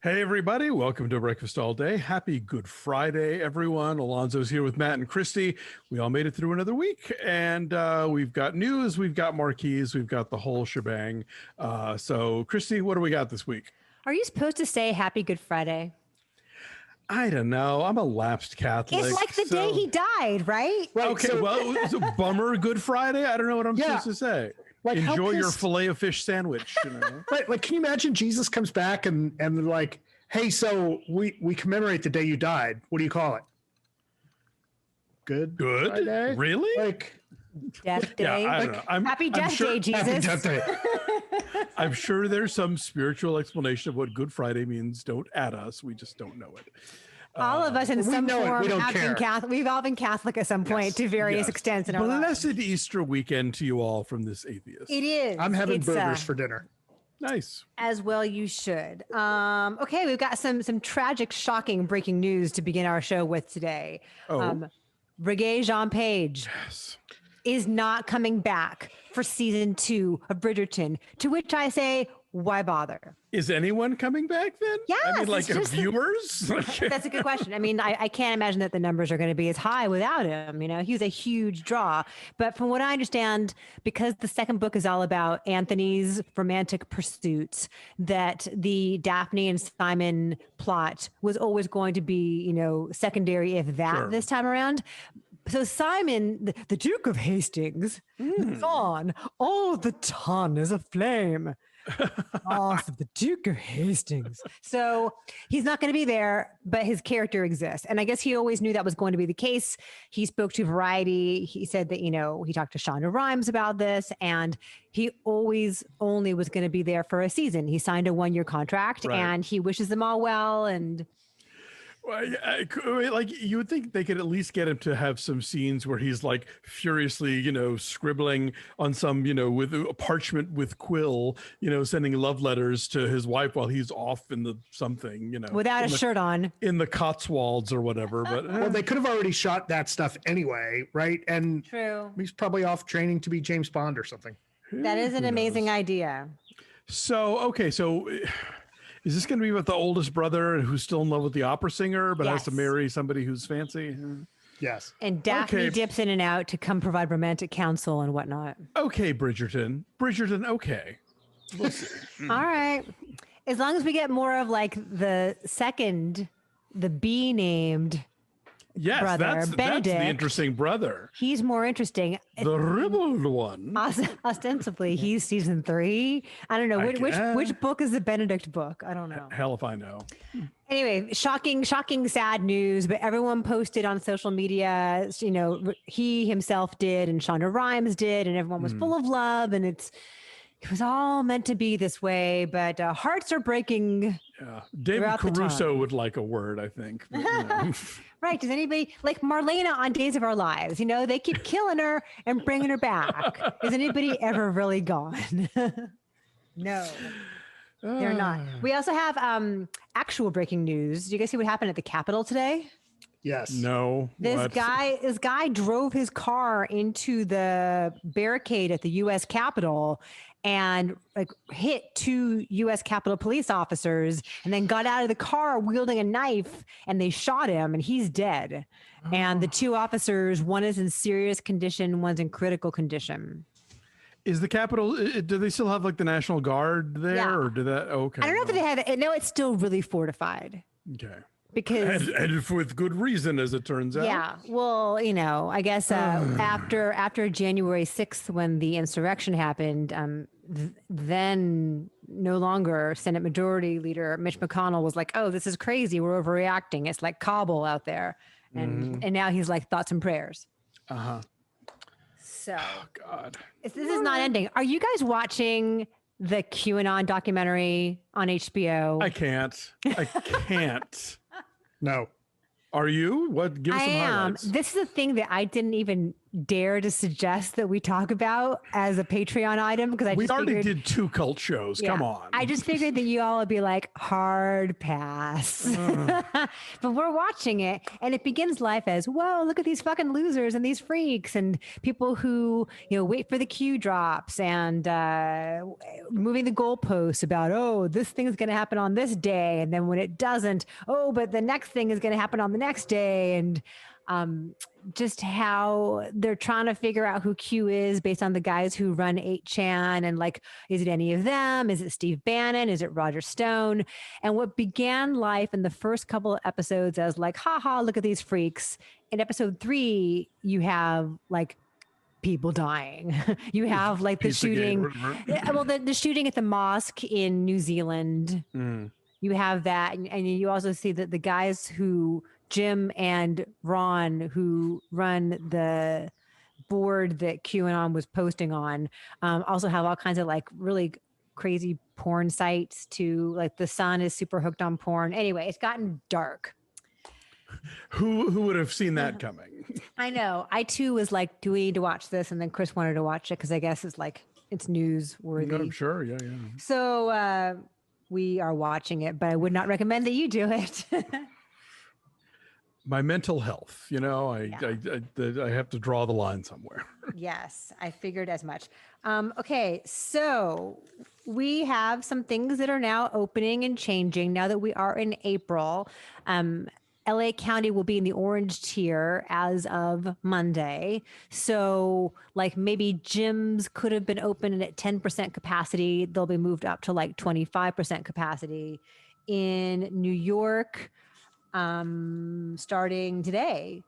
Hey, everybody. Welcome to Breakfast All Day. Happy Good Friday, everyone. Alonso's here with Matt and Christy. We all made it through another week, and we've got news, we've got marquees, we've got the whole shebang. So, Christy, what do we got this week? Are you supposed to say Happy Good Friday? I don't know. I'm a lapsed Catholic. It's like the day he died, right? Okay, so- well, it was a bummer Good Friday. I don't know what I'm supposed to say. Like, how enjoy your pissed- filet of fish sandwich. You know? Right, like, can you imagine Jesus comes back and like, hey, so we commemorate the day you died. What do you call it? Good Friday? Really? Like, Death Day. I don't know. Happy Death Day, Jesus. Happy Death Day. I'm sure there's some spiritual explanation of what Good Friday means. Don't at us. We just don't know it. All of us in some know it. form We don't have been care. Catholic. We've all been Catholic at some point to various extents in our lives. Blessed Easter weekend to you all from this atheist. It is. I'm having It's, burgers for dinner. Nice. As well you should. Okay, we've got some tragic, shocking breaking news to begin our show with today. Oh. Regé-Jean Page Yes. is not coming back for season 2 of Bridgerton, to which I say, why bother? Is anyone coming back then? Yes, I mean, like it's just viewers? That's a good question. I mean, I can't imagine that the numbers are going to be as high without him. You know, he was a huge draw. But from what I understand, because the second book is all about Anthony's romantic pursuits, that the Daphne and Simon plot was always going to be, you know, secondary, if that, Sure. this time around. So Simon, the Duke of Hastings, lives on. All the ton is aflame. The Duke of Hastings. So he's not going to be there, but his character exists. And I guess he always knew that was going to be the case. He spoke to Variety. He said that, you know, he talked to Shonda Rhimes about this, and he always only was going to be there for a season. He signed a 1-year contract, Right. and he wishes them all well. And Well, like you would think they could at least get him to have some scenes where he's like furiously, you know, scribbling on some, you know, with a parchment with quill, you know, sending love letters to his wife while he's off in the something, you know, without a shirt on. in the Cotswolds or whatever. But Well, they could have already shot that stuff anyway, right? And True. he's probably off training to be James Bond or something. That is an amazing idea. so okay, so. Is this going to be about the oldest brother who's still in love with the opera singer, but has to Yes. marry somebody who's fancy? Yes. And Daphne Okay. dips in and out to come provide romantic counsel and whatnot. Okay, Bridgerton. Bridgerton, okay. We'll see. All right. As long as we get more of like the B named, Yes, Brother, that's the Benedict. interesting brother. he's more interesting. The ribald one. Ostensibly, he's season 3. I don't know. I Which book is the Benedict book? I don't know. Hell if I know. Anyway, shocking, sad news, but everyone posted on social media, you know, he himself did and Shonda Rhimes did, and everyone was full of love, and it was all meant to be this way, but hearts are breaking. Yeah. David Throughout the Caruso time. would like a word, I think. But, you know. Right. Does anybody like Marlena on Days of Our Lives? You know, they keep killing her and bringing her back. Is anybody ever really gone? No, they're not. We also have actual breaking news. Do you guys see what happened at the Capitol today? Yes. No. This what? guy drove his car into the barricade at the U.S. Capitol and like hit 2 U.S. Capitol police officers, and then got out of the car wielding a knife, and they shot him, and he's dead. And the 2 officers, one is in serious condition, one's in critical condition. Is the Capitol, do they still have like the National Guard there? Yeah. Or do that? Okay. I don't know if they have it. No, it's still really fortified Okay. because. And with good reason, as it turns out. Yeah, well, you know, I guess after January 6th, when the insurrection happened, then no longer Senate Majority Leader Mitch McConnell was like, "Oh, this is crazy. We're overreacting. It's like Kabul out there," and now he's like, "Thoughts and prayers." So Oh, God. this is not ending. Are you guys watching the QAnon documentary on HBO? I can't. I can't. No. Are you? What? Give us I some am. highlights. This is a thing that I didn't even dare to suggest that we talk about as a Patreon item because We already did 2 cult shows. Come on. I just figured that you all would be like, hard pass. But we're watching it, and it begins life as, whoa, look at these fucking losers and these freaks and people who, wait for the cue drops and moving the goalposts about, oh, this thing's going to happen on this day. And then when it doesn't, oh, but the next thing is going to happen on the next day. And just how they're trying to figure out who Q is based on the guys who run 8chan and like, is it any of them? Is it Steve Bannon? Is it Roger Stone? And what began life in the first couple of episodes as like, haha, look at these freaks. In episode 3, you have like people dying. You have like the shooting, the shooting at the mosque in New Zealand. You have that. And you also see that the guys who Jim and Ron, who run the board that QAnon was posting on, also have all kinds of like really crazy porn sites too. Like the Sun is super hooked on porn. Anyway, it's gotten dark. Who would have seen that coming? I know. I too was like, do we need to watch this? And then Chris wanted to watch it because I guess it's like it's newsworthy. I'm sure. Yeah. So we are watching it, but I would not recommend that you do it. My mental health, I have to draw the line somewhere. Yes, I figured as much. Okay, so we have some things that are now opening and changing now that we are in April. LA County will be in the orange tier as of Monday. So like maybe gyms could have been open at 10% capacity. They'll be moved up to like 25% capacity. In New York, starting today,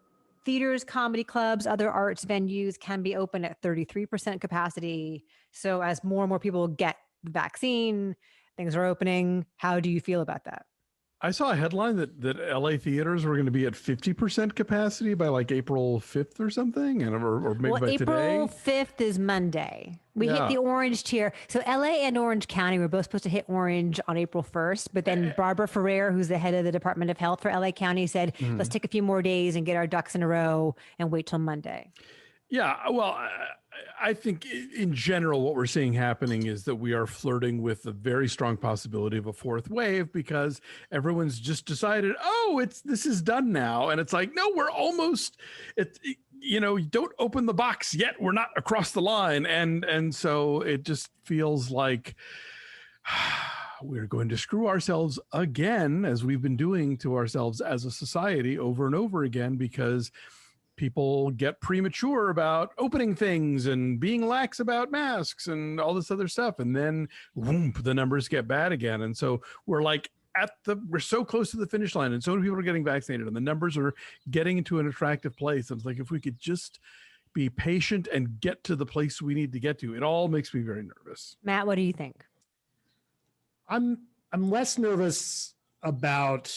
theaters, comedy clubs, other arts venues can be open at 33% capacity. So as more and more people get the vaccine, things are opening. How do you feel about that? I saw a headline that LA theaters were going to be at 50% capacity by like April 5th or something, or maybe by April today. April 5th is Monday. We hit the orange tier. So LA and Orange County were both supposed to hit orange on April 1st, but then Barbara Ferrer, who's the head of the Department of Health for LA County, said, let's take a few more days and get our ducks in a row and wait till Monday. Yeah, well, I think in general, what we're seeing happening is that we are flirting with a very strong possibility of a 4th wave because everyone's just decided, this is done now. And it's like, no, we're almost, don't open the box yet. We're not across the line. And so it just feels like we're going to screw ourselves again, as we've been doing to ourselves as a society over and over again, because people get premature about opening things and being lax about masks and all this other stuff. And then whoomp, the numbers get bad again. And so we're like we're so close to the finish line and so many people are getting vaccinated and the numbers are getting into an attractive place. And it's like, if we could just be patient and get to the place we need to get to, it all makes me very nervous. Matt, what do you think? I'm less nervous about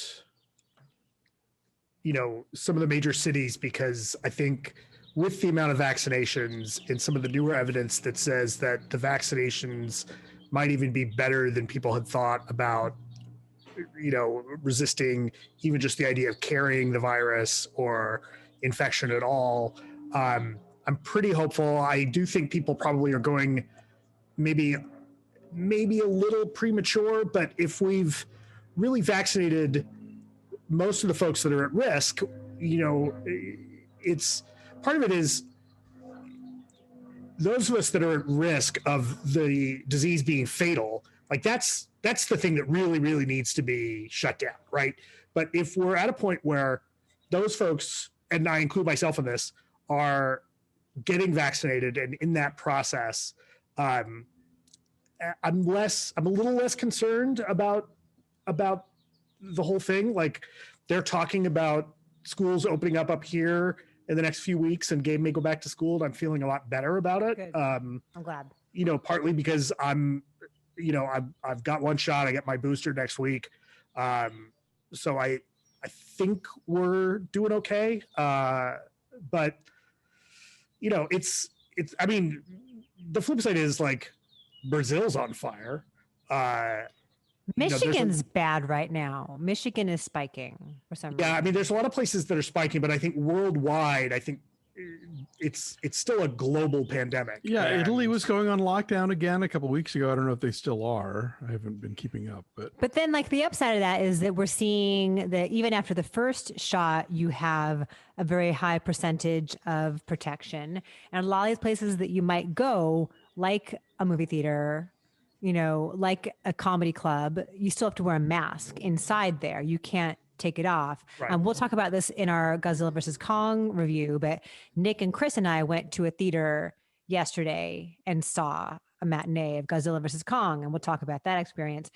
some of the major cities, because I think with the amount of vaccinations and some of the newer evidence that says that the vaccinations might even be better than people had thought about, resisting even just the idea of carrying the virus or infection at all. I'm pretty hopeful. I do think people probably are going maybe a little premature, but if we've really vaccinated most of the folks that are at risk, it's part of it is those of us that are at risk of the disease being fatal. Like that's the thing that really, really needs to be shut down, right? But if we're at a point where those folks, and I include myself in this, are getting vaccinated, and in that process, I'm a little less concerned about the whole thing. Like they're talking about schools opening up here in the next few weeks and Gabe may go back to school, and I'm feeling a lot better about it. Good. I'm glad. Partly because I've got one shot. I get my booster next week. So I think we're doing okay. But it's, I mean, the flip side is like Brazil's on fire. Michigan's bad right now. Michigan is spiking for some reason. Yeah, I mean, there's a lot of places that are spiking, but I think worldwide, it's still a global pandemic. Yeah, and Italy was going on lockdown again a couple weeks ago. I don't know if they still are. I haven't been keeping up, but then like the upside of that is that we're seeing that even after the first shot, you have a very high percentage of protection. And a lot of these places that you might go, like a movie theater, you know, like a comedy club, you still have to wear a mask inside there. You can't take it off. Right. We'll talk about this in our Godzilla versus Kong review, but Nick and Chris and I went to a theater yesterday and saw a matinee of Godzilla versus Kong, and we'll talk about that experience.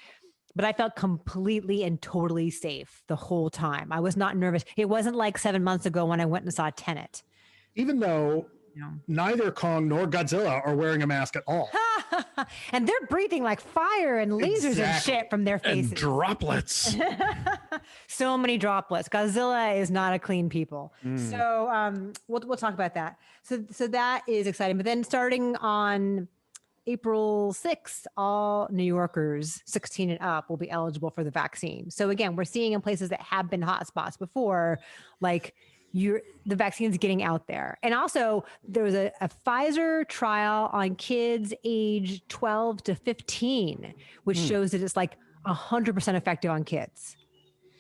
But I felt completely and totally safe the whole time. I was not nervous. It wasn't like 7 months ago when I went and saw Tenet. Even though neither Kong nor Godzilla are wearing a mask at all. And they're breathing like fire and lasers and shit from their faces. And droplets. So many droplets. Godzilla is not a clean people. So we'll talk about that. So that is exciting. But then starting on April 6th, all New Yorkers 16 and up will be eligible for the vaccine. So again, we're seeing in places that have been hotspots before, like the vaccine's getting out there. And also there was a Pfizer trial on kids age 12 to 15, which shows that it's like 100% effective on kids,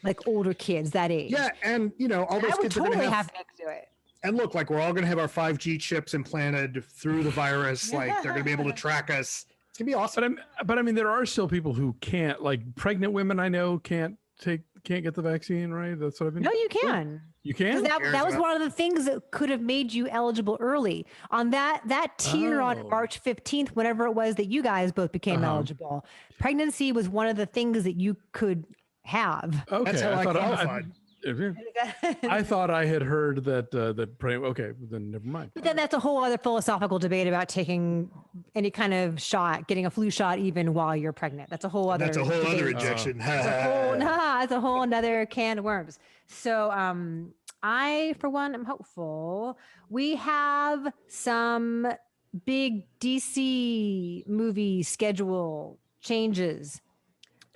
like older kids that age. Yeah. And you know, all those I would kids totally are have next to it. And look, like we're all going to have our 5G chips implanted through the virus. Like they're going to be able to track us. It's going to be awesome. But I mean, there are still people who can't, like pregnant women I know can't get the vaccine, right? That's what I've been. No, you can. You can? That was one of the things that could have made you eligible early. On that tier on March 15th, whenever it was that you guys both became eligible, pregnancy was one of the things that you could have. Okay, That's how I qualified. I thought I had heard that okay, then never mind. But then that's a whole other philosophical debate about taking any kind of shot, getting a flu shot even while you're pregnant. That's a whole other That's a whole debate. other injection. That's a whole another can of worms. So I, for one, am hopeful. We have some big DC movie schedule changes.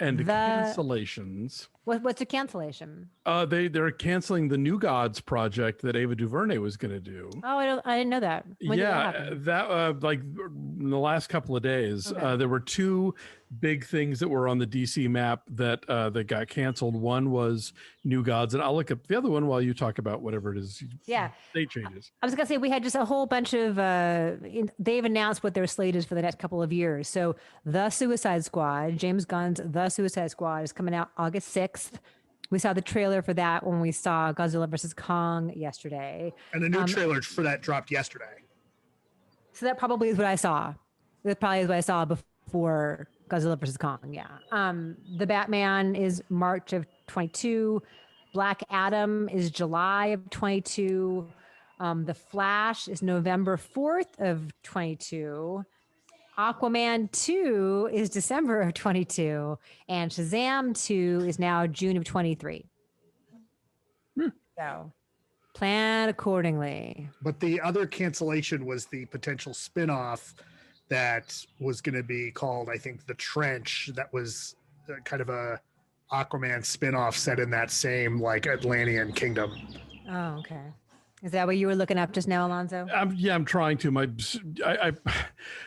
And cancellations. What's a cancellation? They're canceling the New Gods project that Ava DuVernay was going to do. Oh, I didn't know that. When did that happen? like in the last couple of days, there were two big things that were on the DC map that got canceled. One was New Gods, and I'll look up the other one while you talk about whatever it is. Yeah, date changes. I was gonna say we had just a whole bunch of. They've announced what their slate is for the next couple of years. So the Suicide Squad, James Gunn's The Suicide Squad, is coming out August 6th. We saw the trailer for that when we saw Godzilla versus Kong yesterday. And the new trailer for that dropped yesterday. So that probably is what I saw. That probably is what I saw before Godzilla versus Kong. Yeah. The Batman is March of 22. Black Adam is July of 22. The Flash is November 4th of 22. Aquaman 2 is December of 22, and Shazam 2 is now June of 23. So plan accordingly. But the other cancellation was the potential spinoff that was going to be called, I think, The Trench. That was kind of a Aquaman spinoff set in that same like Atlantean kingdom. Oh, okay. Is that what you were looking up just now, Alonso? I'm trying to.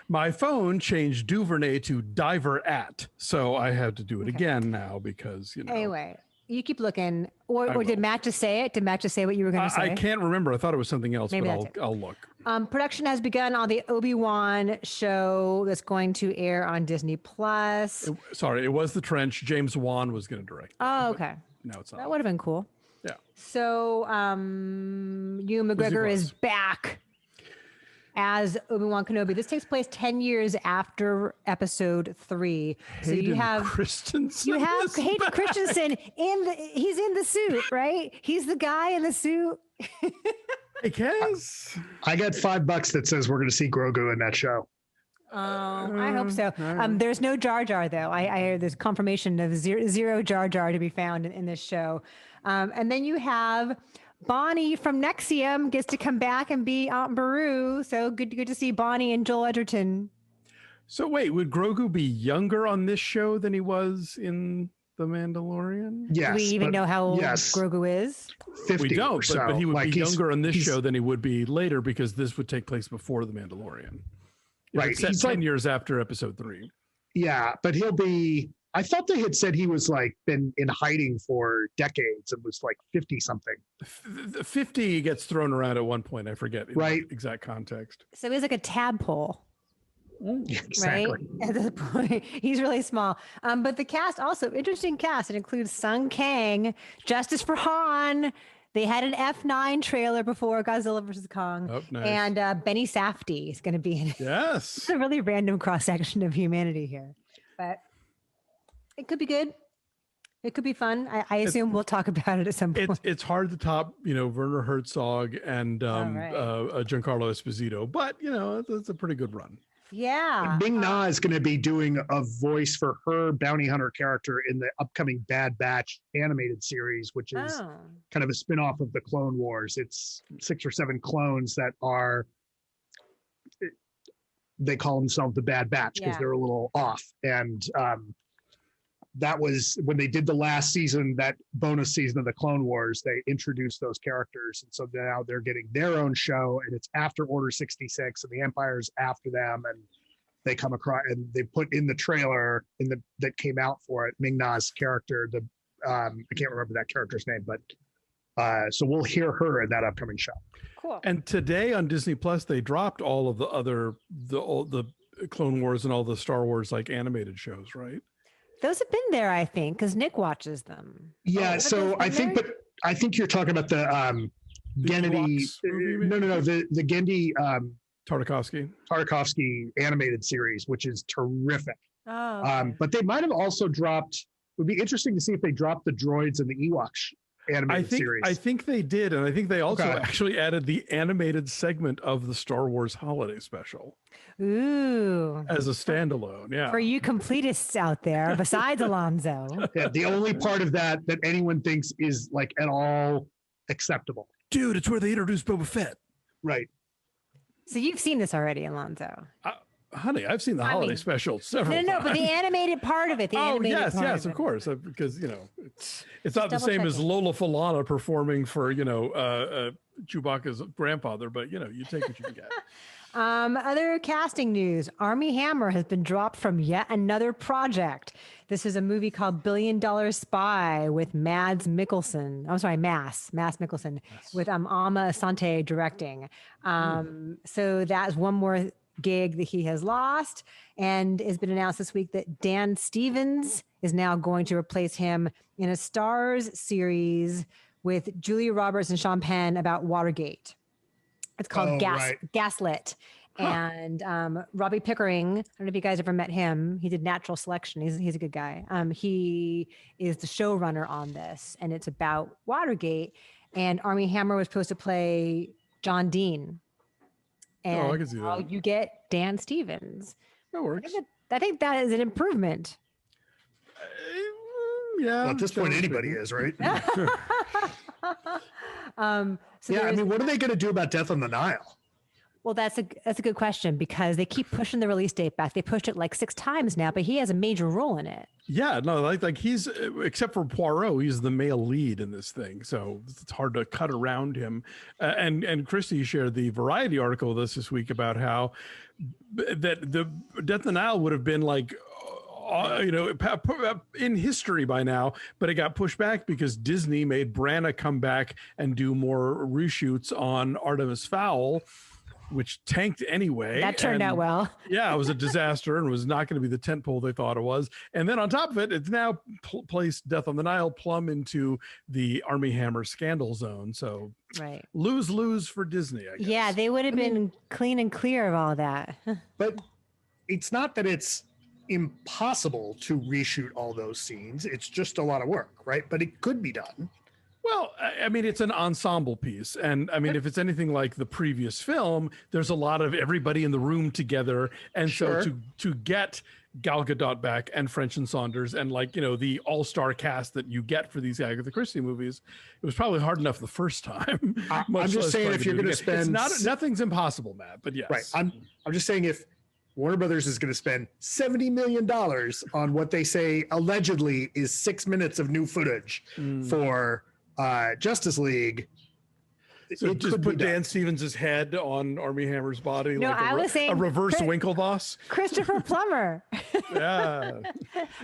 My phone changed Duvernay to Diver at, so I had to do it again now because Anyway, you keep looking, or did Matt just say it? Did Matt just say what you were going to say? I can't remember. I thought it was something else, Maybe but I'll look. Production has begun on the Obi-Wan show that's going to air on Disney Plus. It was The Trench. James Wan was going to direct. Oh, okay. No, it's not. That would have been cool. Yeah. So, Ewan McGregor is back as Obi-Wan Kenobi. This takes place 10 years after Episode 3. So Hayden you have Christensen. Hayden Christensen he's in the suit, right? He's the guy in the suit. Hey, Kaz. I got $5 that says we're going to see Grogu in that show. I hope so. There's no Jar Jar though. I heard there's confirmation of zero Jar Jar to be found in this show. And then you have Bonnie from Nexium gets to come back and be Aunt Beru. So good to see Bonnie and Joel Edgerton. So wait, would Grogu be younger on this show than he was in The Mandalorian? Yes. Do we even know how old Grogu is? 50 We don't, or but he would like be younger on this show than he would be later because this would take place before The Mandalorian. Right. It's set 10 years after episode 3. Yeah, but he'll be, I thought they had said he was like been in hiding for decades and was like 50 something. 50 gets thrown around at one point. I forget the exact context. So he's like a tadpole. Exactly. Right? At this point, he's really small. But the cast also, interesting cast. It includes Sung Kang, Justice for Han. They had an F9 trailer before Godzilla vs. Kong. Oh, nice. And Benny Safdie is going to be in it. Yes. It's a really random cross-section of humanity here. But it could be good. It could be fun. I assume we'll talk about it at some point. It's hard to top, Werner Herzog and Giancarlo Esposito, but it's a pretty good run. Yeah. Ming Na is going to be doing a voice for her bounty hunter character in the upcoming Bad Batch animated series, which is kind of a spinoff of the Clone Wars. It's 6 or 7 clones that are, they call themselves the Bad Batch because they're a little off. And that was when they did the last season, that bonus season of the Clone Wars, they introduced those characters. And so now they're getting their own show, and it's after Order 66 and the Empire's after them. And they come across and they put in the trailer that came out for it, Ming Na's character, I can't remember that character's name, but so we'll hear her in that upcoming show. Cool. And today on Disney Plus, they dropped all of the other, the Clone Wars and all the Star Wars like animated shows, right? Those have been there, I think, because Nick watches them. Yeah, so I think you're talking about the Gennady. No, the Genndy Tartakovsky animated series, which is terrific. Oh, okay. But they might have also dropped. It would be interesting to see if they dropped the droids and the Ewoks animated series. I think they did, and I think they also actually added the animated segment of the Star Wars holiday special. Ooh. As a standalone, yeah. For you completists out there, besides Alonso. Yeah, the only part of that anyone thinks is like at all acceptable. Dude, it's where they introduced Boba Fett. Right. So you've seen this already, Alonso. Honey, I've seen the holiday special several times. No, but the animated part of it. Yes, of course. Because, it's not the same as Lola Falana performing for, Chewbacca's grandfather, but, you take what you can get. Other casting news. Armie Hammer has been dropped from yet another project. This is a movie called $1 Billion Spy with Mads Mikkelsen. I'm sorry, Mads Mikkelsen, with Amma Asante directing. So that's one more gig that he has lost, and it's been announced this week that Dan Stevens is now going to replace him in a STARZ series with Julia Roberts and Sean Penn about Watergate. It's called Gaslit. Huh. And Robbie Pickering, I don't know if you guys ever met him. He did Natural Selection. He's a good guy. He is the showrunner on this, and it's about Watergate. And Armie Hammer was supposed to play John Dean. And I can see that. You get Dan Stevens. That works. I think that is an improvement. Yeah. Well, at this point, anybody is, right? So what are they going to do about Death on the Nile? Well, that's a good question, because they keep pushing the release date back. They pushed it like 6 times now, but he has a major role in it. Yeah, no, like he's, except for Poirot, he's the male lead in this thing, so it's hard to cut around him. And Christy shared the Variety article this week about how that the Death on the Nile would have been like, in history by now, but it got pushed back because Disney made Branagh come back and do more reshoots on Artemis Fowl, which tanked anyway. That turned out well. Yeah, it was a disaster and was not going to be the tentpole they thought it was. And then on top of it, it's now placed Death on the Nile plumb into the Armie Hammer scandal zone. So lose for Disney, I guess. Yeah, they would have been clean and clear of all that. But it's not that it's impossible to reshoot all those scenes. It's just a lot of work, right? But it could be done. Well, I mean, it's an ensemble piece. And I mean, if it's anything like the previous film, there's a lot of everybody in the room together. And so to get Gal Gadot back and French and Saunders and the all-star cast that you get for these Agatha Christie movies, it was probably hard enough the first time. I'm just saying, if you're going to spend... nothing's impossible, Matt, but yes. Right. I'm just saying, if Warner Brothers is going to spend $70 million on what they say allegedly is 6 minutes of new footage for Justice League. So just put Dan Stevens' head on Armie Hammer's body, No, I was saying a reverse Winklevoss. Christopher Plummer. Yeah.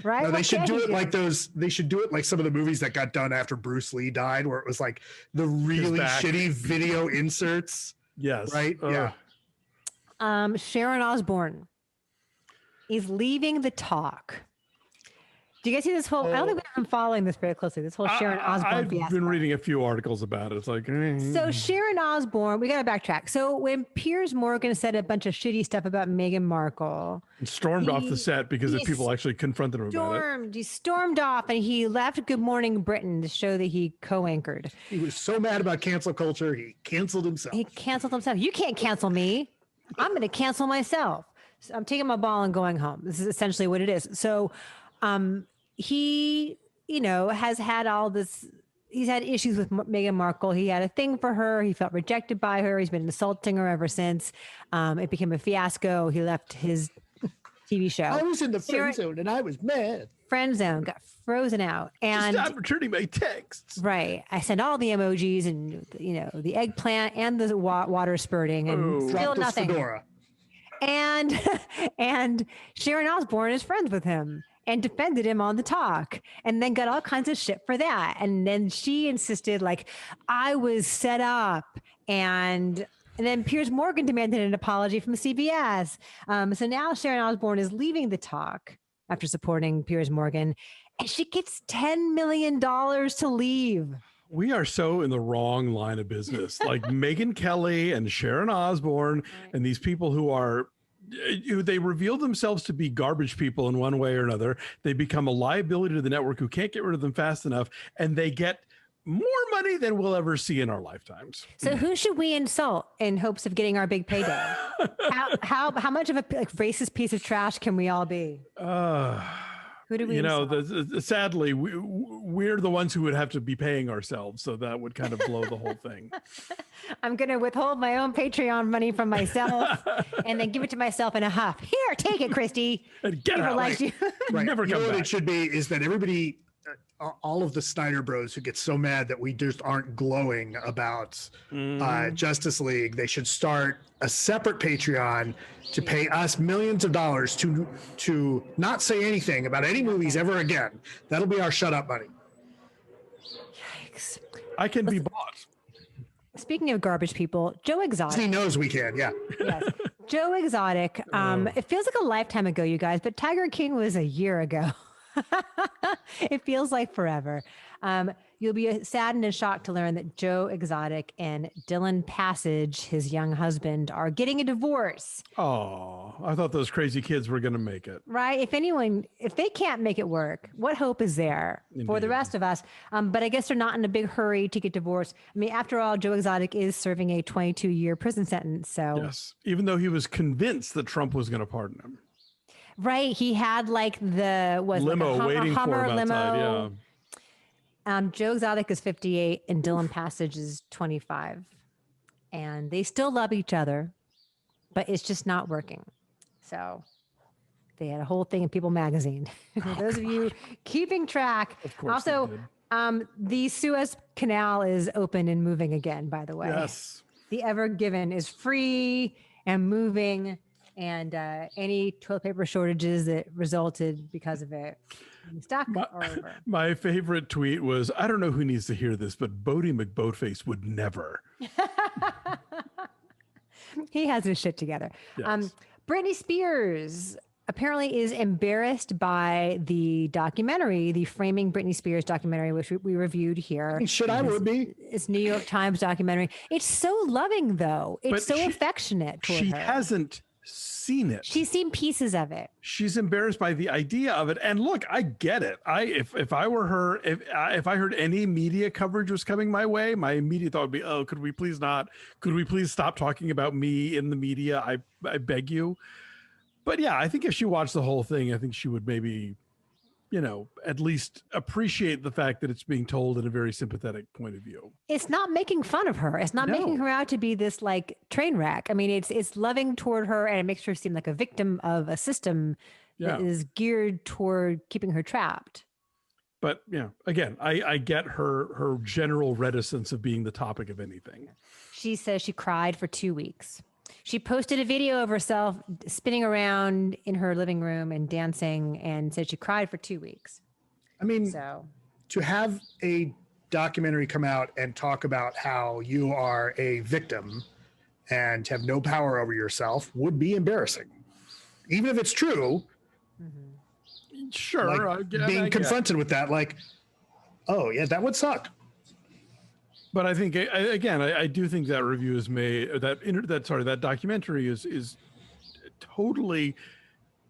Right? No, they should do it like those. They should do it like some of the movies that got done after Bruce Lee died, where it was like the really shitty video inserts. Yes. Right. Yeah. Sharon Osbourne is leaving the talk. Do you guys see this whole? I don't think we've been following this very closely. This whole Sharon Osbourne fiasco. I've been reading a few articles about it. It's like so Sharon Osbourne. We got to backtrack. So when Piers Morgan said a bunch of shitty stuff about Meghan Markle, and stormed off the set because of people actually confronted him about it. He stormed off and he left Good Morning Britain, the show that he co-anchored. He was so mad about cancel culture, he canceled himself. You can't cancel me. I'm going to cancel myself. So I'm taking my ball and going home. This is essentially what it is. So he, has had all this. He's had issues with Meghan Markle. He had a thing for her. He felt rejected by her. He's been insulting her ever since. It became a fiasco. He left his TV show. I was in the friend zone and I was mad. Friend zone, got frozen out. And stop returning my texts. Right. I sent all the emojis and, the eggplant and the water spurting and still nothing. Fedora. And Sharon Osbourne is friends with him and defended him on the talk and then got all kinds of shit for that. And then she insisted I was set up and then Piers Morgan demanded an apology from CBS. So now Sharon Osbourne is leaving the talk after supporting Piers Morgan and she gets $10 million to leave. We are so in the wrong line of business. Like Megyn Kelly and Sharon Osbourne and these people they reveal themselves to be garbage people in one way or another. They become a liability to the network who can't get rid of them fast enough. And they get more money than we'll ever see in our lifetimes. So who should we insult in hopes of getting our big payday? how much of a racist piece of trash can we all be? Who do we sadly, we're the ones who would have to be paying ourselves. So that would kind of blow the whole thing. I'm going to withhold my own Patreon money from myself and then give it to myself in a huff. Here, take it, Christy. And get out. Right. Never come back. What it should be is that everybody, all of the Snyder Bros who get so mad that we just aren't glowing about Justice League, they should start a separate Patreon to pay us millions of dollars to not say anything about any movies ever again. That'll be our shut up money. Yikes. I can be bought. Speaking of garbage people, Joe Exotic. He knows we can, yeah. Yes. Joe Exotic. It feels like a lifetime ago, you guys, but Tiger King was a year ago. It feels like forever. You'll be saddened and shocked to learn that Joe Exotic and Dylan Passage, his young husband, are getting a divorce. Oh, I thought those crazy kids were going to make it. Right. If they can't make it work, what hope is there for the rest of us? But I guess they're not in a big hurry to get divorced. I mean, after all, Joe Exotic is serving a 22-year prison sentence. So yes, even though he was convinced that Trump was going to pardon him. Right. He had limo waiting for him outside. Yeah. Joe Exotic is 58 and Dylan Passage is 25. And they still love each other, but it's just not working. So they had a whole thing in People Magazine. Those of you keeping track. Of course. Also, the Suez Canal is open and moving again, by the way. Yes. The Ever Given is free and moving. And any toilet paper shortages that resulted because of it stuck or over. My favorite tweet was, I don't know who needs to hear this, but Bodie McBoatface would never. He has his shit together. Yes. Britney Spears apparently is embarrassed by the documentary, the Framing Britney Spears documentary, which we reviewed here. I would be. It's New York Times documentary. It's so loving, though. It's affectionate toward her. She hasn't seen it. She's seen pieces of it. She's embarrassed by the idea of it. And look, I get it. If I were her, if I heard any media coverage was coming my way, my immediate thought would be, oh, could we please not? Could we please stop talking about me in the media? I beg you. But yeah, I think if she watched the whole thing, I think she would maybe at least appreciate the fact that it's being told in a very sympathetic point of view. It's not making fun of her. It's not making her out to be this like train wreck. I mean, it's loving toward her, and it makes her seem like a victim of a system that is geared toward keeping her trapped. But again, I get her general reticence of being the topic of anything. She says she cried for 2 weeks. She posted a video of herself spinning around in her living room and dancing, and said she cried for 2 weeks. I mean, to have a documentary come out and talk about how you are a victim and have no power over yourself would be embarrassing. Even if it's true. Mm-hmm. Sure. Like being confronted with that, like, oh yeah, that would suck. But I think, again, I do think that review is made, that documentary is totally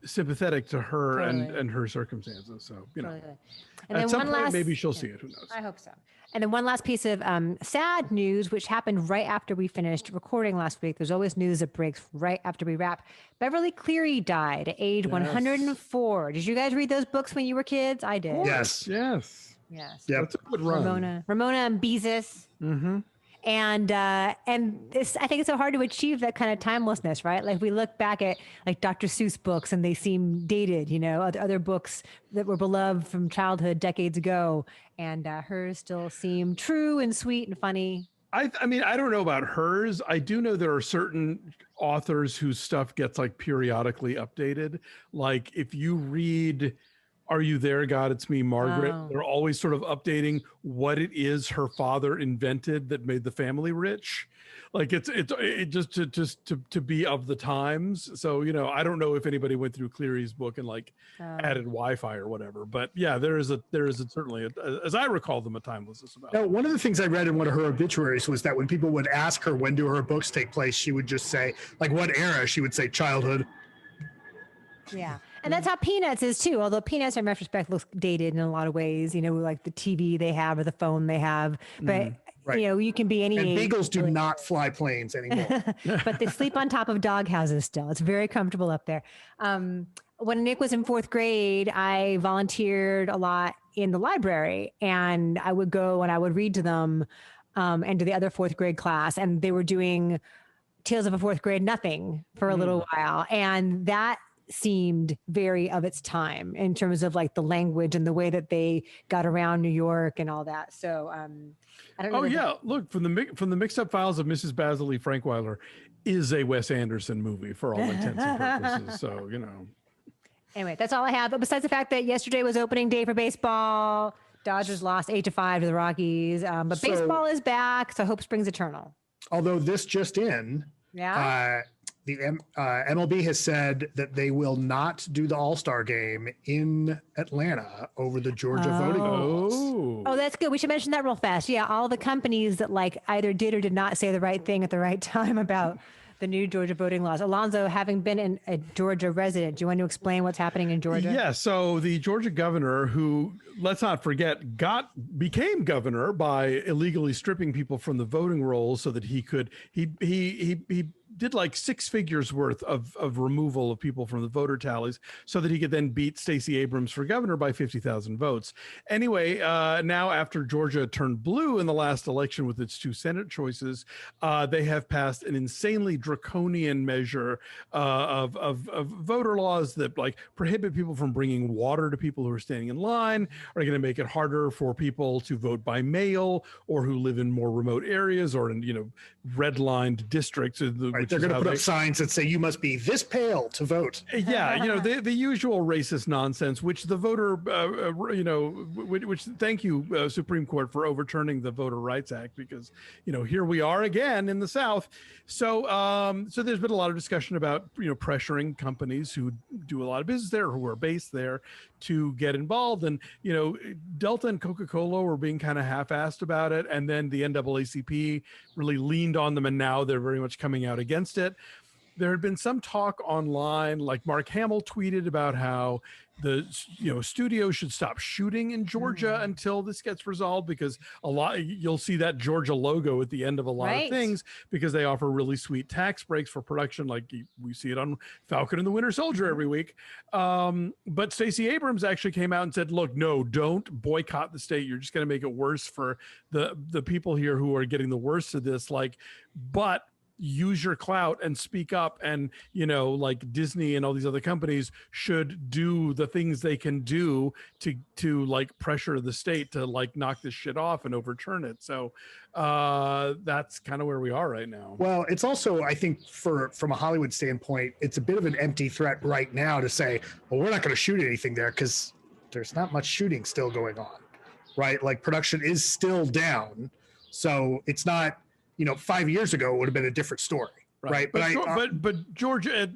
sympathetic to her and her circumstances. So, And at some point, maybe she'll see it. Who knows? I hope so. And then one last piece of sad news, which happened right after we finished recording last week. There's always news that breaks right after we wrap. Beverly Cleary died at age 104. Did you guys read those books when you were kids? I did. Yes. Yes. Yeah. That's a good run. Ramona and Beezus. Mm-hmm. And this, I think it's so hard to achieve that kind of timelessness, right? Like we look back at like Dr. Seuss books and they seem dated, other books that were beloved from childhood decades ago, and hers still seem true and sweet and funny. I mean, I don't know about hers. I do know there are certain authors whose stuff gets like periodically updated. Like if you read Are You There, God? It's Me, Margaret. Oh. They're always sort of updating what it is her father invented that made the family rich. Like it just to be of the times. So, I don't know if anybody went through Cleary's book and like added Wi-Fi or whatever, but yeah, there is certainly, as I recall them, a timelessness about it. Now, one of the things I read in one of her obituaries was that when people would ask her when do her books take place, she would just say, like, what era? She would say childhood. Yeah. And that's how Peanuts is too. Although Peanuts in retrospect looks dated in a lot of ways, like the TV they have or the phone they have, but you can be any and age. Beagles do not fly planes anymore. But they sleep on top of dog houses still. It's very comfortable up there. When Nick was in 4th grade, I volunteered a lot in the library, and I would go and I would read to them and to the other 4th grade class, and they were doing Tales of a 4th Grade Nothing for a little while. And that seemed very of its time in terms of like the language and the way that they got around New York and all that. So I don't know. Oh yeah, look, from the Mixed Up Files of Mrs. Basil E. Frankweiler is a Wes Anderson movie for all intents and purposes. So Anyway, that's all I have. But besides the fact that yesterday was opening day for baseball, Dodgers lost 8-5 to the Rockies. But baseball is back, so hope springs eternal. Although this just in, the MLB has said that they will not do the All-Star game in Atlanta over the Georgia voting laws. Oh, that's good. We should mention that real fast. Yeah, all the companies that like either did or did not say the right thing at the right time about the new Georgia voting laws. Alonso, having been a Georgia resident, do you want to explain what's happening in Georgia? Yeah, so the Georgia governor, who, let's not forget, became governor by illegally stripping people from the voting rolls so that he could, he did like 6 figures worth of removal of people from the voter tallies so that he could then beat Stacey Abrams for governor by 50,000 votes. Anyway, now after Georgia turned blue in the last election with its 2 Senate choices, they have passed an insanely draconian measure of voter laws that like prohibit people from bringing water to people who are standing in line, are going to make it harder for people to vote by mail or who live in more remote areas or in, redlined districts. They're going to put up signs that say you must be this pale to vote. Yeah, the usual racist nonsense, which the voter, which thank you, Supreme Court, for overturning the Voter Rights Act, because here we are again in the South. So there's been a lot of discussion about pressuring companies who do a lot of business there, who are based there, to get involved. And Delta and Coca-Cola were being kind of half-assed about it, and then the NAACP really leaned on them, and now they're very much coming out against it. There had been some talk online, like Mark Hamill tweeted about how studios should stop shooting in Georgia until this gets resolved, because you'll see that Georgia logo at the end of a lot of things, because they offer really sweet tax breaks for production, like we see it on Falcon and the Winter Soldier every week. But Stacey Abrams actually came out and said, look, no, don't boycott the state. You're just going to make it worse for the people here who are getting the worst of this. But use your clout and speak up, and like Disney and all these other companies should do the things they can do to like pressure the state to like knock this shit off and overturn it. So that's kind of where we are right now. Well, it's also, I think, from a Hollywood standpoint, it's a bit of an empty threat right now to say, well, we're not going to shoot anything there because there's not much shooting still going on, right? Like production is still down, so it's not, 5 years ago it would have been a different story, right? But Georgia,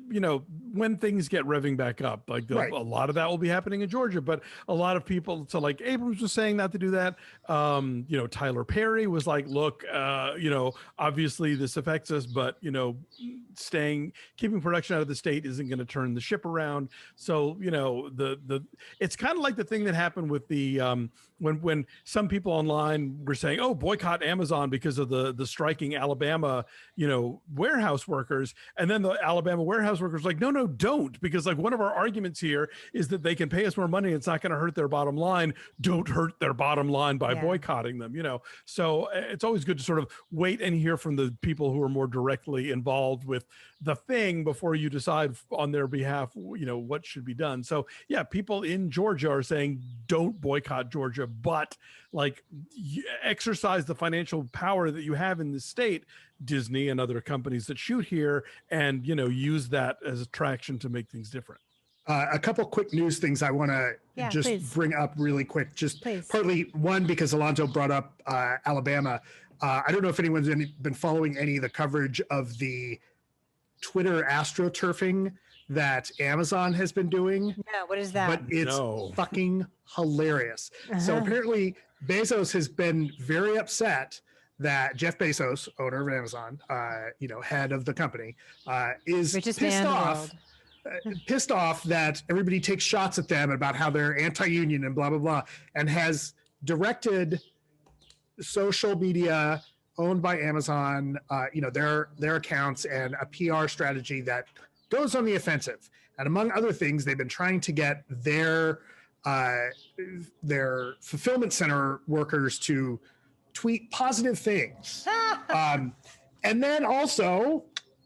when things get revving back up, like a lot of that will be happening in Georgia. But a lot of people, so like Abrams was saying not to do that. Tyler Perry was like, look, obviously this affects us, but keeping production out of the state isn't going to turn the ship around. So it's kind of like the thing that happened with the when some people online were saying, oh, boycott Amazon because of the striking Alabama warehouse workers, and then the Alabama warehouse workers were like, no, don't, because like one of our arguments here is that they can pay us more money. It's not going to hurt their bottom line. Don't hurt their bottom line by boycotting them. So it's always good to sort of wait and hear from the people who are more directly involved with the thing before you decide on their behalf what should be done. So yeah, people in Georgia are saying don't boycott Georgia, but like exercise the financial power that you have in the state, Disney and other companies that shoot here, and use that as attraction to make things different. A couple quick news things I want to bring up really quick. Just partly one, because Alonso brought up Alabama. I don't know if anyone's been following any of the coverage of the Twitter astroturfing that Amazon has been doing. No, what is that? But it's fucking hilarious. So apparently Bezos has been very upset that Jeff Bezos, owner of Amazon, head of the company, is pissed off that everybody takes shots at them about how they're anti-union and blah, blah, blah, and has directed social media owned by Amazon, their accounts and a PR strategy that goes on the offensive. And among other things, they've been trying to get their fulfillment center workers to tweet positive things. And then also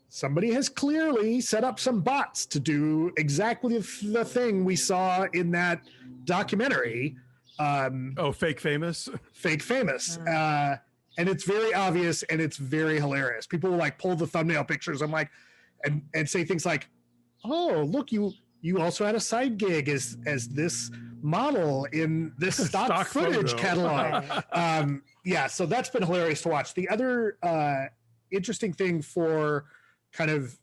somebody has clearly set up some bots to do exactly the thing we saw in that documentary. Fake famous. And it's very obvious and it's very hilarious. People will like pull the thumbnail pictures. I'm like, and say things like, oh, look, you also had a side gig as this model in this stock footage photo. Catalog. So that's been hilarious to watch. The other interesting thing for kind of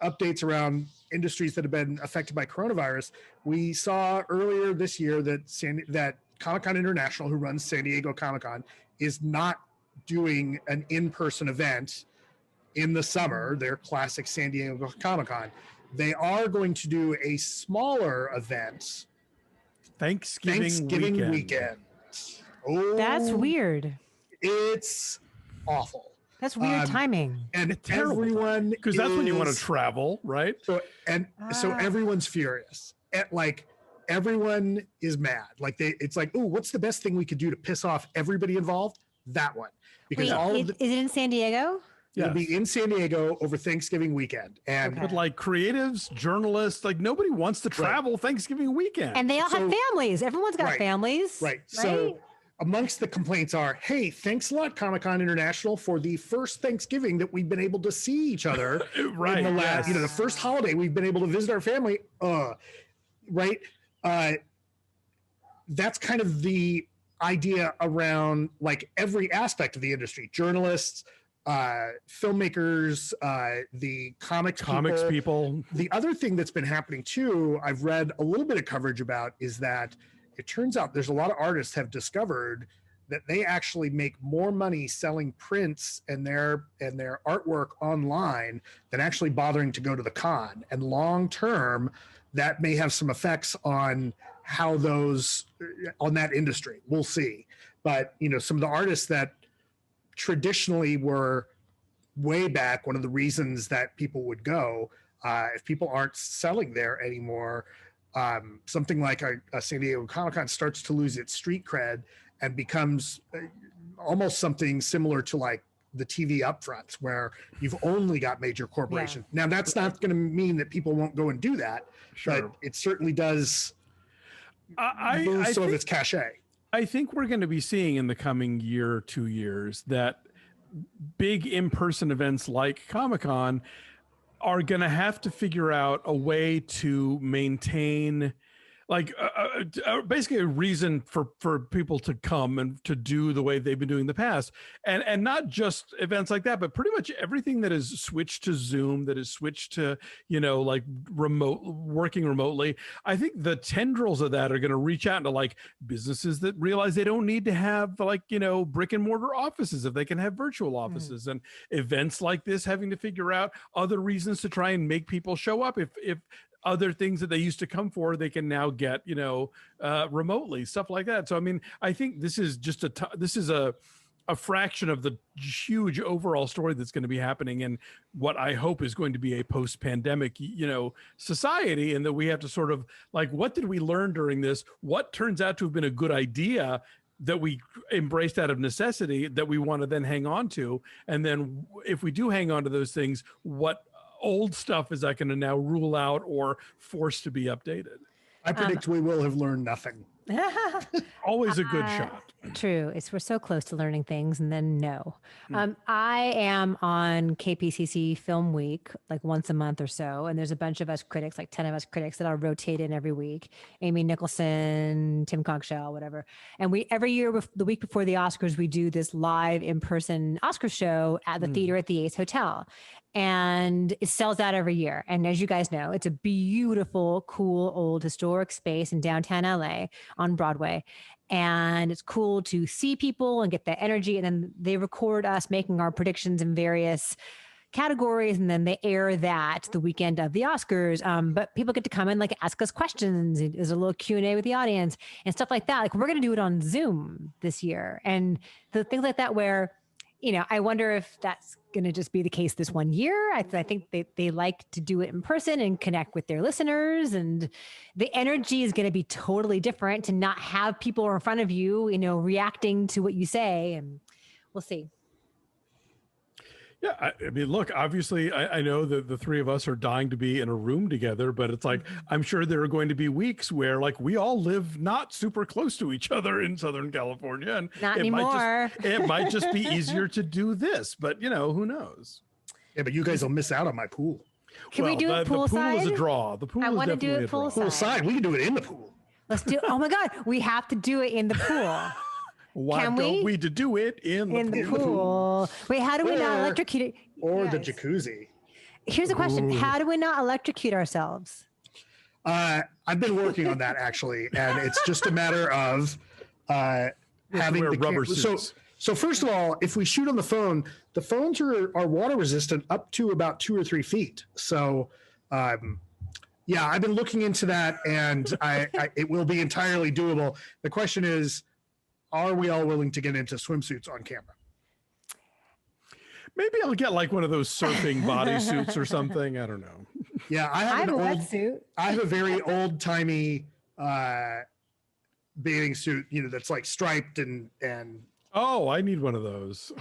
updates around industries that have been affected by coronavirus, we saw earlier this year that Comic-Con International, who runs San Diego Comic-Con, is not doing an in-person event in the summer, their classic San Diego Comic-Con. They are going to do a smaller event Thanksgiving weekend. Oh, that's weird. It's awful. That's weird timing. And everyone, because that's when you want to travel, right? So everyone's furious. Everyone is mad. Like it's like, oh, what's the best thing we could do to piss off everybody involved? That one. Because is it in San Diego? It'll be in San Diego over Thanksgiving weekend. And but like creatives, journalists, like nobody wants to travel Thanksgiving weekend. And they all have families. Everyone's got families. Right. So amongst the complaints are, hey, thanks a lot, Comic-Con International, for the first Thanksgiving that we've been able to see each other. Right. In the last, the first holiday we've been able to visit our family. Right. That's kind of the idea around like every aspect of the industry, journalists, filmmakers, the comics people. The other thing that's been happening too, I've read a little bit of coverage about, is that it turns out there's a lot of artists have discovered that they actually make more money selling prints and their artwork online than actually bothering to go to the con. And long term, that may have some effects on how those on that industry. We'll see. But some of the artists that traditionally were way back, one of the reasons that people would go, if people aren't selling there anymore, something like a San Diego Comic-Con starts to lose its street cred and becomes almost something similar to like the TV upfronts, where you've only got major corporations. Yeah. Now, that's not going to mean that people won't go and do that, but it certainly does lose some of its cachet. I think we're going to be seeing in the coming year, 2 years, that big in-person events like Comic-Con are going to have to figure out a way to maintain basically a reason for people to come and to do the way they've been doing in the past, and not just events like that, but pretty much everything that is switched to Zoom, that is switched to working remotely. I think the tendrils of that are going to reach out into like businesses that realize they don't need to have brick and mortar offices if they can have virtual offices, and events like this having to figure out other reasons to try and make people show up if other things that they used to come for, they can now get, remotely, stuff like that. So, I mean, I think this is just this is a fraction of the huge overall story that's going to be happening in what I hope is going to be a post-pandemic, society. And that we have to sort of what did we learn during this? What turns out to have been a good idea that we embraced out of necessity that we want to then hang on to? And then if we do hang on to those things, what old stuff is that going to now rule out or forced to be updated? I predict we will have learned nothing. Always a good shot. True. We're so close to learning things, and then no. I am on KPCC Film Week once a month or so, and there's a bunch of us critics, 10 of us critics, that I'll rotate in every week. Amy Nicholson, Tim Cockshell, whatever. And we every year, the week before the Oscars, we do this live in-person Oscar show at the theater at the Ace Hotel. And it sells out every year. And as you guys know, it's a beautiful, cool, old historic space in downtown LA on Broadway. And it's cool to see people and get that energy. And then they record us making our predictions in various categories, and then they air that the weekend of the Oscars. But people get to come and ask us questions. There's a little Q&A with the audience and stuff like that. We're going to do it on Zoom this year. And the things like that where, I wonder if that's going to just be the case this one year. I think they like to do it in person and connect with their listeners, and the energy is going to be totally different to not have people in front of you, reacting to what you say, and we'll see. Yeah, I mean, look, obviously, I know that the three of us are dying to be in a room together, but it's I'm sure there are going to be weeks where we all live not super close to each other in Southern California. And not anymore. It might just be easier to do this, but who knows? Yeah, but you guys will miss out on my pool. Can we do it poolside? The pool is a draw. The pool I is want to do definitely it a draw. Poolside, we can do it in the pool. Let's do. Oh my God, we have to do it in the pool. Why don't we do it in the pool? Wait, how do we not electrocute it? Or the jacuzzi. Here's a question. How do we not electrocute ourselves? I've been working on that, actually. And it's just a matter of having the rubber suits. So first of all, if we shoot on the phones are water resistant up to about 2 or 3 feet. So yeah, I've been looking into that, and it will be entirely doable. The question is, are we all willing to get into swimsuits on camera? Maybe I'll get one of those surfing bodysuits or something. I don't know. Yeah, I have a wetsuit. I have a very old-timey bathing suit, that's striped and. Oh, I need one of those.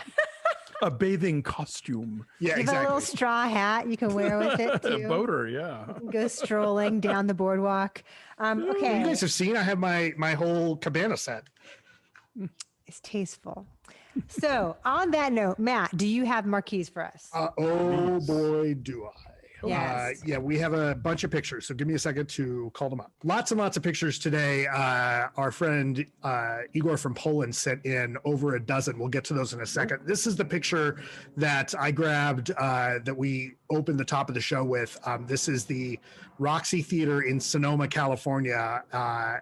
A bathing costume. Yeah, exactly. A little straw hat you can wear with it too. A boater, yeah. Go strolling down the boardwalk. Okay. You guys have seen, I have my whole cabana set. It's tasteful. So on that note, Matt, do you have marquees for us? Oh boy, do I. Yes. Yeah, we have a bunch of pictures, so give me a second to call them up. Lots and lots of pictures today. Our friend Igor from Poland sent in over a dozen. We'll get to those in a second. This is the picture that I grabbed that we opened the top of the show with. This is the Roxy Theater in Sonoma, California.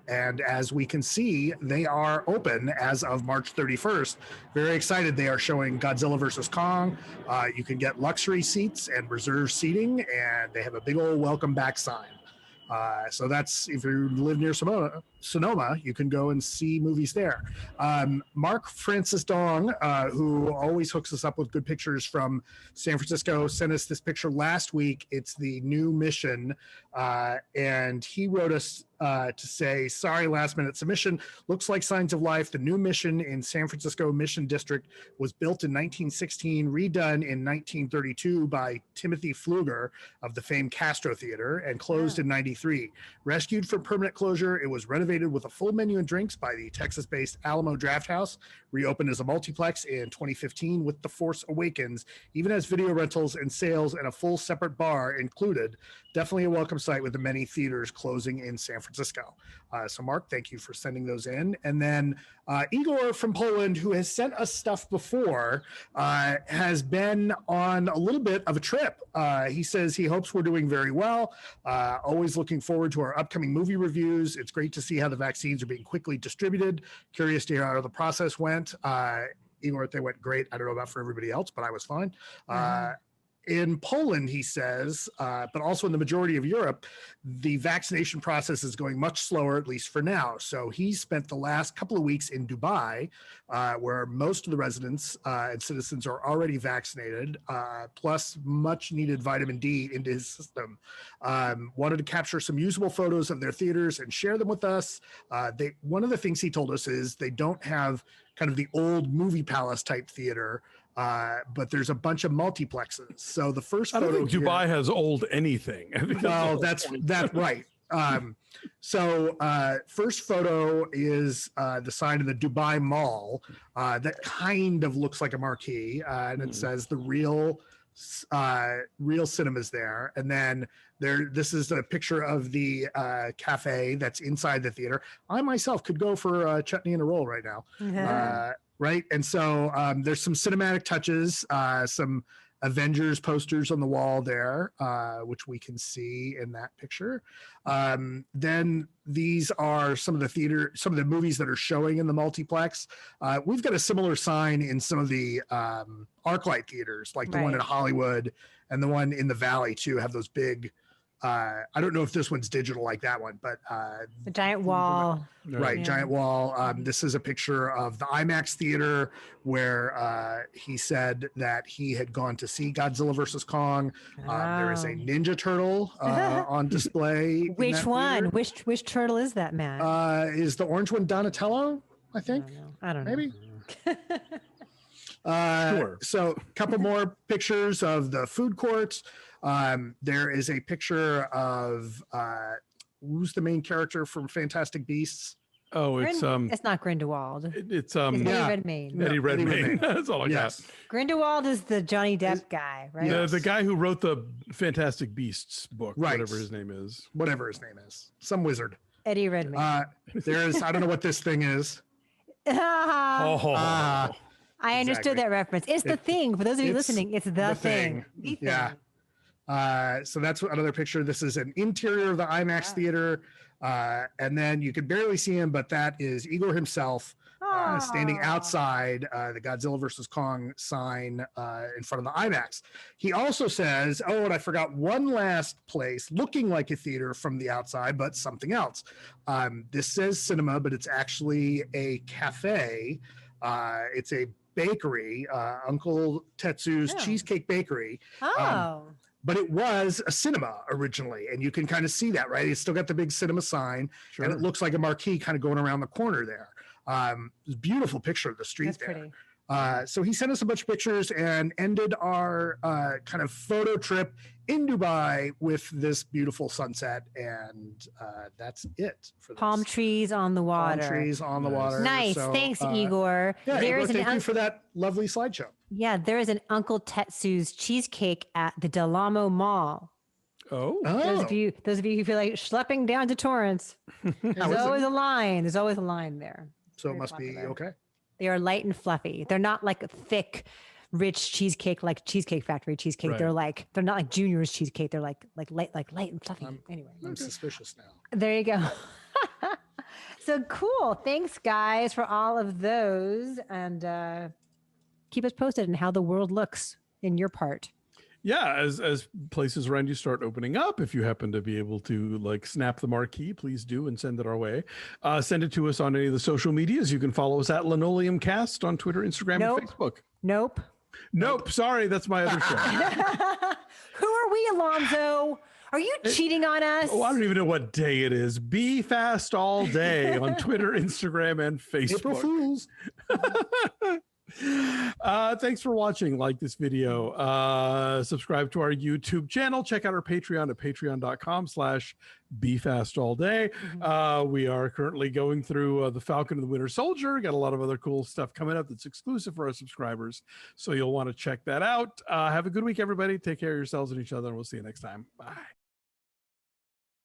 And as we can see, they are open as of March 31st. Very excited. They are showing Godzilla vs. Kong. You can get luxury seats and reserved seating, and they have a big old welcome back sign. So that's, if you live near Sonoma, you can go and see movies there. Mark Francis Dong, who always hooks us up with good pictures from San Francisco, sent us this picture last week. It's the new mission. And he wrote us to say, sorry, last minute submission. Looks like signs of life. The new mission in San Francisco Mission District was built in 1916, redone in 1932 by Timothy Pfluger of the famed Castro Theater, and closed in 93. Rescued from permanent closure, it was renovated with a full menu and drinks by the Texas-based Alamo Draft House, reopened as a multiplex in 2015 with The Force Awakens, even has video rentals and sales and a full separate bar included. Definitely a welcome sight with the many theaters closing in San Francisco. So Mark, thank you for sending those in. And then Igor from Poland, who has sent us stuff before, has been on a little bit of a trip. He says he hopes we're doing very well. Always looking forward to our upcoming movie reviews. It's great to see how the vaccines are being quickly distributed. Curious to hear how the process went. Igor, they went great. I don't know about for everybody else, but I was fine. In Poland, he says, but also in the majority of Europe, the vaccination process is going much slower, at least for now. So he spent the last couple of weeks in Dubai, where most of the residents and citizens are already vaccinated, plus much needed vitamin D into his system. Wanted to capture some usable photos of their theaters and share them with us. One of the things he told us is they don't have kind of the old movie palace type theater, but there's a bunch of multiplexes. So the first photo, I don't think Dubai has old anything. Well, that's right. First photo is the sign of the Dubai Mall that kind of looks like a marquee, and it says the real cinemas there. And then this is a picture of the cafe that's inside the theater. I myself could go for a chutney and a roll right now. Right. And so there's some cinematic touches, some Avengers posters on the wall there, which we can see in that picture. Then these are some of the movies that are showing in the multiplex. We've got a similar sign in some of the ArcLight theaters, like the one in Hollywood and the one in the Valley too, have those big, I don't know if this one's digital like that one, but the giant wall. Right, yeah. Giant wall. This is a picture of the IMAX theater where he said that he had gone to see Godzilla versus Kong. There is a Ninja Turtle on display. Which one? Which turtle is that, Matt? Is the orange one Donatello, I think? I don't know. Maybe. Sure. So a couple more pictures of the food courts. There is a picture of who's the main character from Fantastic Beasts? Oh, it's not Grindelwald. It's Eddie Redmayne. Eddie Redmayne. That's all I got. Grindelwald is the Johnny Depp guy, right? The guy who wrote the Fantastic Beasts book, right. whatever his name is. Some wizard. Eddie Redmayne. There's I don't know what this thing is. I understood that reference. It's the thing. For those of you listening, it's the thing. Yeah. So that's another picture. This is an interior of the IMAX theater. And then you can barely see him, but that is Igor himself standing outside the Godzilla versus Kong sign in front of the IMAX. He also says, and I forgot one last place looking like a theater from the outside, but something else. This says cinema, but it's actually a cafe. It's a bakery, Uncle Tetsu's Cheesecake Bakery. But it was a cinema originally, and you can kind of see that, right? It's still got the big cinema sign, and it looks like a marquee kind of going around the corner there. It's a beautiful picture of the street. That's there. Pretty. So he sent us a bunch of pictures and ended our kind of photo trip in Dubai with this beautiful sunset, and that's it. For Palm trees on the water. Palm trees on the water. Nice. So, thanks, Igor. Yeah, Igor, thank you for that lovely slideshow. Yeah, there is an Uncle Tetsu's cheesecake at the Del Amo Mall. Oh. Those of you who feel like schlepping down to Torrance, there's always a line. There's always a line there. So it must be okay. They are light and fluffy. They're not like thick, rich cheesecake like Cheesecake Factory cheesecake. Right. They're not like Junior's cheesecake. They're like light and fluffy. Anyway, I'm suspicious now. There you go. So cool. Thanks, guys, for all of those, and keep us posted on how the world looks in your part. yeah, as places around you start opening up, if you happen to be able to like snap the marquee, please do and send it our way. Send it to us on any of the social medias. You can follow us at Linoleum Cast on Twitter, Instagram, and Facebook. Nope. Sorry, that's my other show. Who are we, Alonso? Are you cheating on us? Oh, I don't even know what day it is. Be fast all day on Twitter, Instagram, and Facebook. April Fools. Thanks for watching. Like this video, subscribe to our YouTube channel, check out our Patreon at patreon.com/befastallday. We are currently going through the Falcon and the Winter Soldier. Got a lot of other cool stuff coming up that's exclusive for our subscribers, so you'll want to check that out. Have a good week, everybody. Take care of yourselves and each other, and we'll see you next time. Bye.